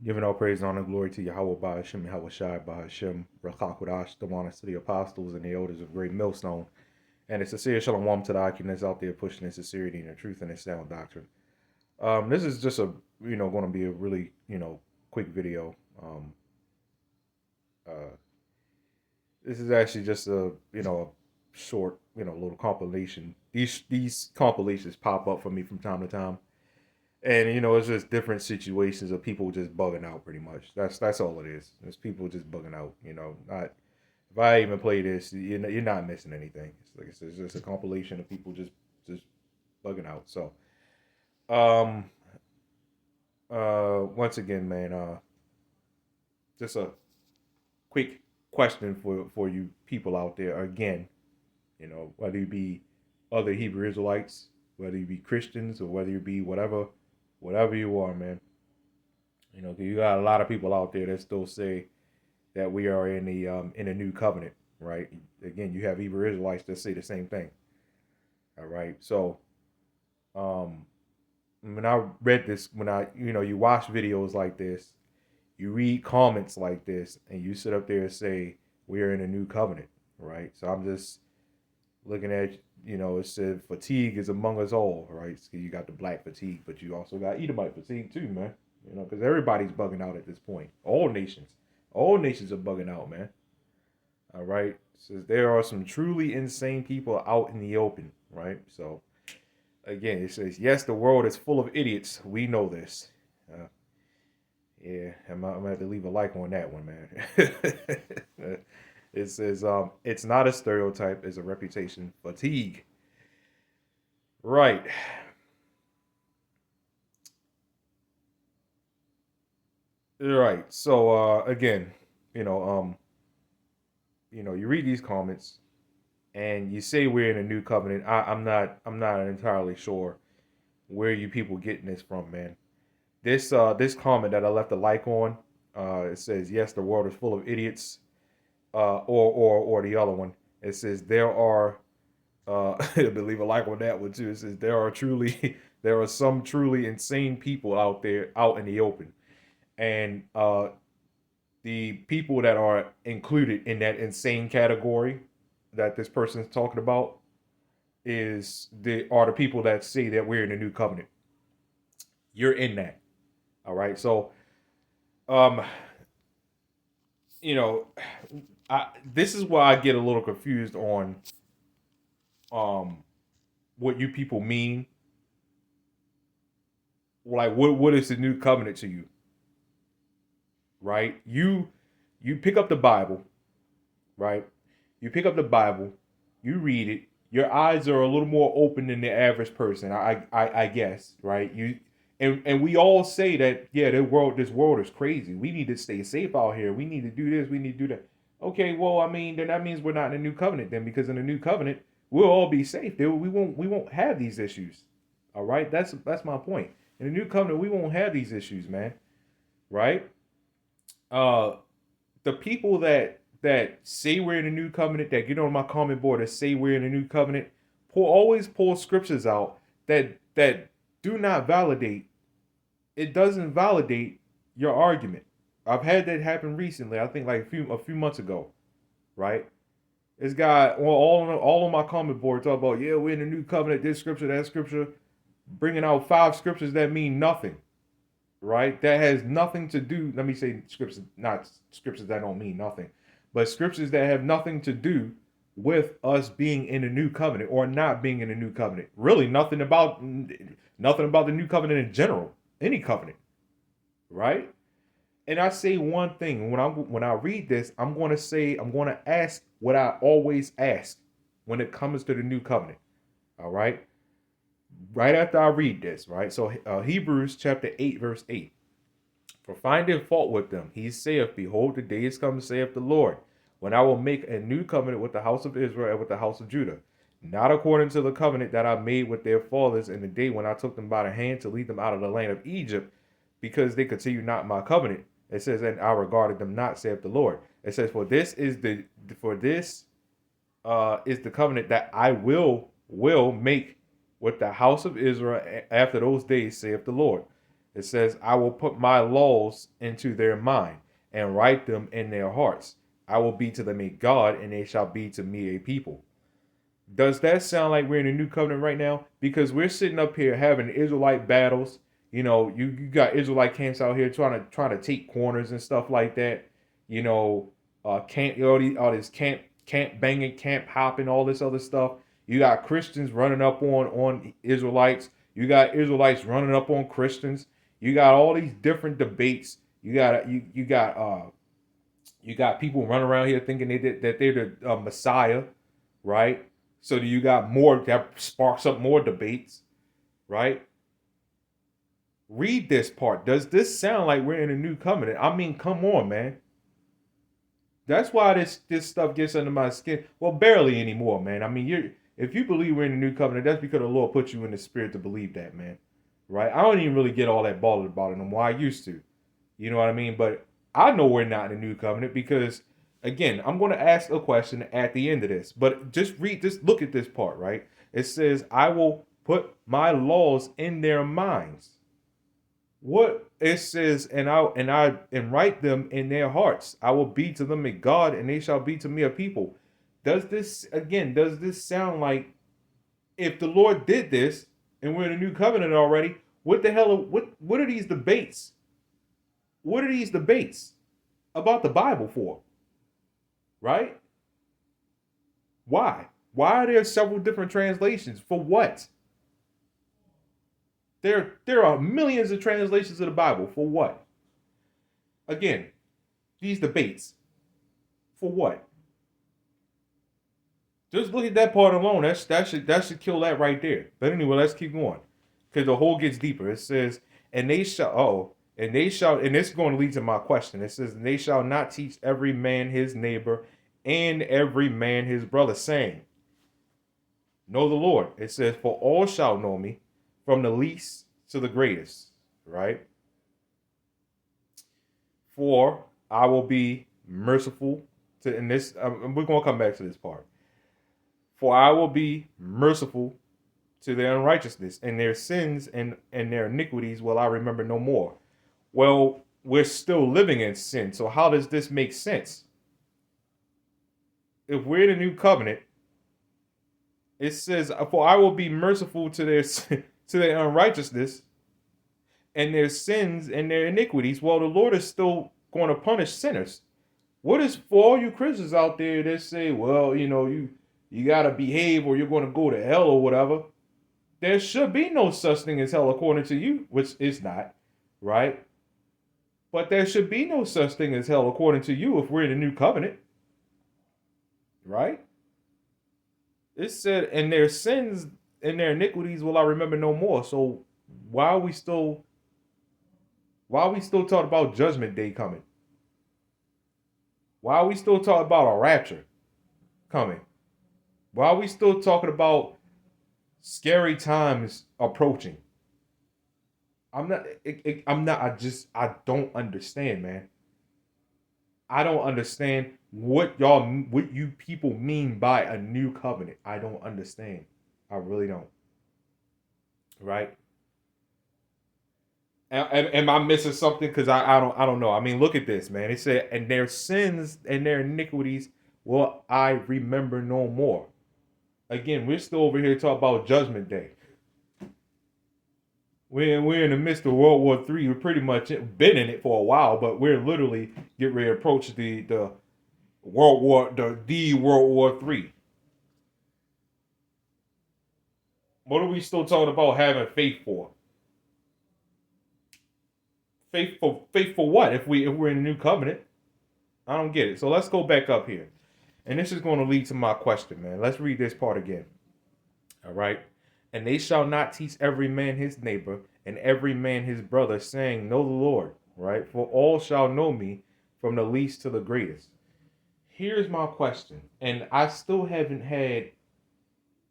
Giving all praise, honor, and glory to YAHAWAH, BAHASHAM, YAHAWASHI, BAHASHAM, Rakakwadash, the honors to the apostles and the elders of Great Millstone, and a sincere shalom to the Akim out there pushing in sincerity and the truth and the sound doctrine. This is just going to be a really, quick video. Uh, this is actually just a short, little compilation. These compilations pop up for me from time to time. And it's just different situations of people just bugging out. Pretty much, that's all it is. It's people just bugging out. Not if I even play this, you're not missing anything. It's like I said, it's just a compilation of people just bugging out. So, um, once again, man, just a quick question for you people out there. Again, whether you be other Hebrew Israelites, whether you be Christians, or whether you be whatever you are, man. 'Cause you got a lot of people out there that still say that we are in the new covenant, right? Again, you have Hebrew Israelites that say the same thing. All right. So, um, when I read this, when you watch videos like this, you read comments like this, and you sit up there and say we are in a new covenant, right? So I'm just looking at, it said fatigue is among us all, right? So you got the black fatigue, but you also got Edomite fatigue too, man. Because everybody's bugging out at this point. All nations are bugging out, man. All right. It says there are some truly insane people out in the open, right? So again, it says yes, the world is full of idiots. We know this. Uh, yeah, I'm gonna have to leave a like on that one, man. It says it's not a stereotype, it's a reputation. Fatigue. Right. Right. So again, you know, um, you read these comments and you say we're in a new covenant. I'm not entirely sure where you people getting this from, man. This comment that I left a like on, it says yes, the world is full of idiots. Or the other one, it says there are I believe a like on that one too. It says there are truly there are some truly insane people out there out in the open. And the people that are included in that insane category that this person is talking about are the people that say that we're in a new covenant. You're in that. All right. So um you know this is why I get a little confused on um what you people mean. Like what is the new covenant to you? Right? You pick up the Bible, right? You pick up the Bible, you read it. Your eyes are a little more open than the average person, I guess, right? And we all say that, yeah, this world is crazy. We need to stay safe out here. We need to do this. We need to do that. Okay, well, I mean, then that means we're not in a new covenant then, because in the new covenant we'll all be safe. We won't have these issues. All right, that's my point. In the new covenant, we won't have these issues, man. Right? Uh, the people that say we're in a new covenant, that get on my comment board that say we're in a new covenant, always pull scriptures out that do not validate. It doesn't validate your argument. I've had that happen recently. I think like a few months ago, right? This guy, well, all on my comment board talk about, yeah, we're in a new covenant. This scripture, that scripture, bringing out 5 scriptures that mean nothing, right? That has nothing to do. Let me say scriptures, not scriptures that don't mean nothing, but scriptures that have nothing to do with us being in a new covenant or not being in a new covenant. Really, nothing about the new covenant in general. Any covenant, right? And I say one thing when I read this, I'm going to ask what I always ask when it comes to the new covenant. All right, right after I read this, right? So Hebrews chapter 8 verse 8. For finding fault with them, he saith, behold, the day is come, saith the Lord, when I will make a new covenant with the house of Israel and with the house of Judah, not according to the covenant that I made with their fathers in the day when I took them by the hand to lead them out of the land of Egypt, because they continue not my covenant. It says, and I regarded them not, saith the Lord. It says, for this is the covenant that I will make with the house of Israel after those days, saith the Lord. It says, I will put my laws into their mind and write them in their hearts. I will be to them a God, and they shall be to me a people. Does that sound like we're in a new covenant right now? Because we're sitting up here having Israelite battles. You got Israelite camps out here trying to take corners and stuff like that. Camp all this camp banging, camp hopping, all this other stuff. You got Christians running up on Israelites. You got Israelites running up on Christians. You got all these different debates. You got people running around here thinking that they're the Messiah, right? So you got more that sparks up more debates, right? Read this part. Does this sound like we're in a new covenant? I mean, come on, man. That's why this stuff gets under my skin. Well, barely anymore, man. I mean, if you believe we're in a new covenant, that's because the Lord put you in the spirit to believe that, man. Right? I don't even really get all that bothered about it no more. I used to. You know what I mean? But I know we're not in a new covenant because, again, I'm going to ask a question at the end of this. But just look at this part, right? It says, I will put my laws in their minds. What it says, and write them in their hearts. I will be to them a God, and they shall be to me a people. Does this sound like if the Lord did this and we're in a new covenant already? What the hell? What are these debates? What are these debates about the Bible for? Right? Why? Why are there several different translations? For what? There are millions of translations of the Bible. For what? Again, these debates. For what? Just look at that part alone. That should kill that right there. But anyway, let's keep going. Because the hole gets deeper. It says, and this is going to lead to my question. It says, and they shall not teach every man his neighbor and every man his brother, saying, know the Lord. It says, for all shall know me, from the least to the greatest, right? For I will be merciful to, and this, we're going to come back to this part. For I will be merciful to their unrighteousness, and their sins and their iniquities will I remember no more. Well, we're still living in sin, so how does this make sense? If we're in a new covenant, it says, for I will be merciful to their unrighteousness and their sins and their iniquities. Well, the Lord is still going to punish sinners. What is for all you Christians out there that say, well, you got to behave or you're going to go to hell or whatever? There should be no such thing as hell according to you, which is not, right? But there should be no such thing as hell according to you if we're in a new covenant, right? It said, and their sins and their iniquities will I remember no more. So why are we still talking about judgment day coming? Why are we still talking about a rapture coming? Why are we still talking about scary times approaching? I don't understand, man. I don't understand what you people mean by a new covenant. I don't understand. I really don't. Right? Am I missing something? Because I don't know. I mean, look at this, man. It said, and their sins and their iniquities will I remember no more. Again, we're still over here talking about Judgment Day. We're in the midst of World War III. We've pretty much been in it for a while, but we're literally getting ready to approach the World War III. What are we still talking about having faith for? Faith for what? If we're in a new covenant, I don't get it. So let's go back up here, and this is going to lead to my question, man. Let's read this part again. All right. And they shall not teach every man his neighbor and every man his brother, saying, know the Lord, right? For all shall know me, from the least to the greatest. Here's my question, and I still haven't had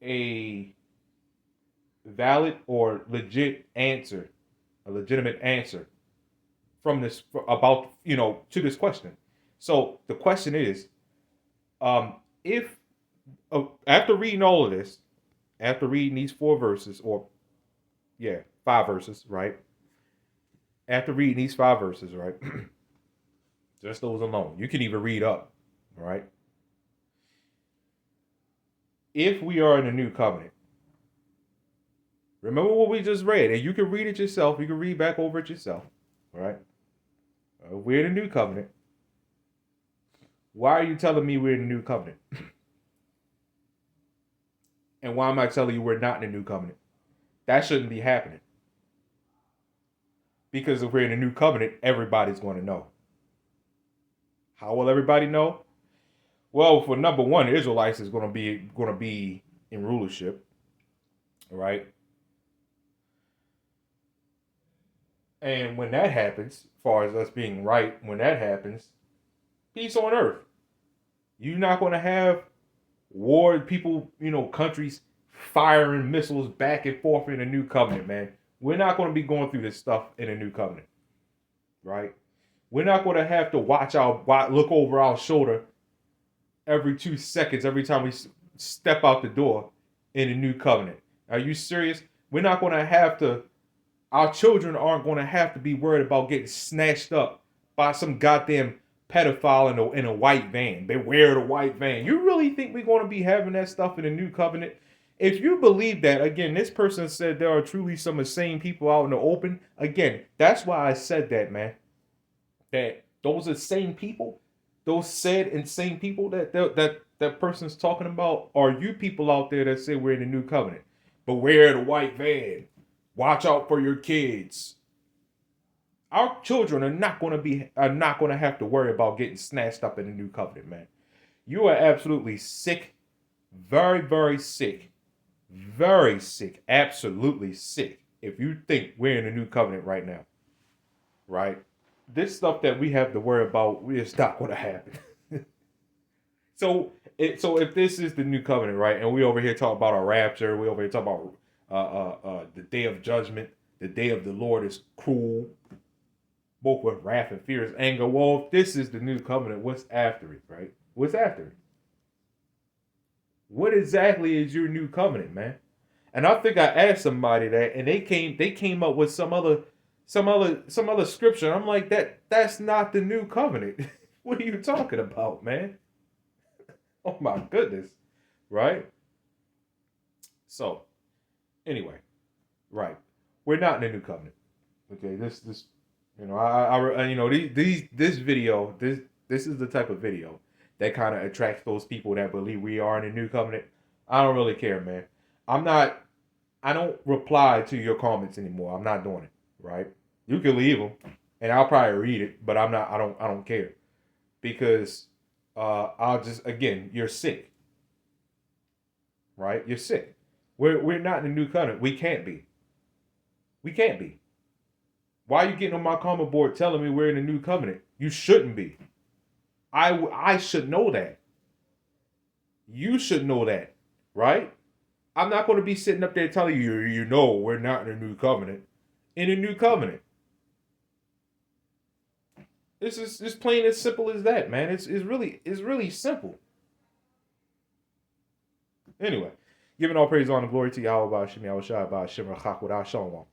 a valid or legitimate answer from this about to this question. So the question is, if after reading all of this, after reading these 5 verses, right? after reading these 5 verses, right? Just those alone. You can even read up, right? If we are in a new covenant, remember what we just read, and you can read it yourself. You can read back over it yourself, right? We're in a new covenant. Why are you telling me we're in a new covenant? And why am I telling you we're not in a new covenant? That shouldn't be happening. Because if we're in a new covenant, everybody's going to know. How will everybody know? Well, for number one, the Israelites is going to be in rulership, right? And when that happens, as far as us being right, when that happens, peace on earth. You're not going to have war, people, countries firing missiles back and forth in a new covenant, man. We're not going to be going through this stuff in a new covenant, right? We're not going to have to look over our shoulder every 2 seconds, every time we step out the door in a new covenant. Are you serious? We're not going to have to, our children aren't going to have to be worried about getting snatched up by some goddamn pedophile in a white van. Beware the white van. You really think we're going to be having that stuff in a new covenant? If you believe that, again, this person said there are truly some insane people out in the open. Again, that's why I said that, man. That those insane people, those said insane people that person's talking about, are you people out there that say we're in a new covenant? Beware the white van. Watch out for your kids. Our children are not going to have to worry about getting snatched up in a new covenant, man. You are absolutely sick, very, very sick, absolutely sick. If you think we're in a new covenant right now, right? This stuff that we have to worry about, it's not going to happen. So if this is the new covenant, right, and we over here talk about a rapture, we over here talk about the day of judgment, the day of the Lord is cruel, both with wrath and fierce anger. Well, if this is the new covenant, what's after it, right? What's after it? What exactly is your new covenant, man? And I think I asked somebody that, and they came up with some other scripture. I'm like, that's not the new covenant. What are you talking about, man? Oh my goodness, right? So, anyway, right, we're not in a new covenant. Okay, this this video, this is the type of video that kind of attracts those people that believe we are in a new covenant. I don't really care, man. I don't reply to your comments anymore. I'm not doing it, right? You can leave them, and I'll probably read it, but I don't care, because I'll just, again, you're sick, right? You're sick. We're not in a new covenant. We can't be. We can't be. Why are you getting on my comment board telling me we're in a new covenant? You shouldn't be. I should know that. You should know that, right? I'm not going to be sitting up there telling you, we're not in a new covenant. In a new covenant. This is just plain as simple as that, man. It's really simple. Anyway, giving all praise, honor, and glory to YAHAWASHI, YAHAWASHI, BAHASHAM,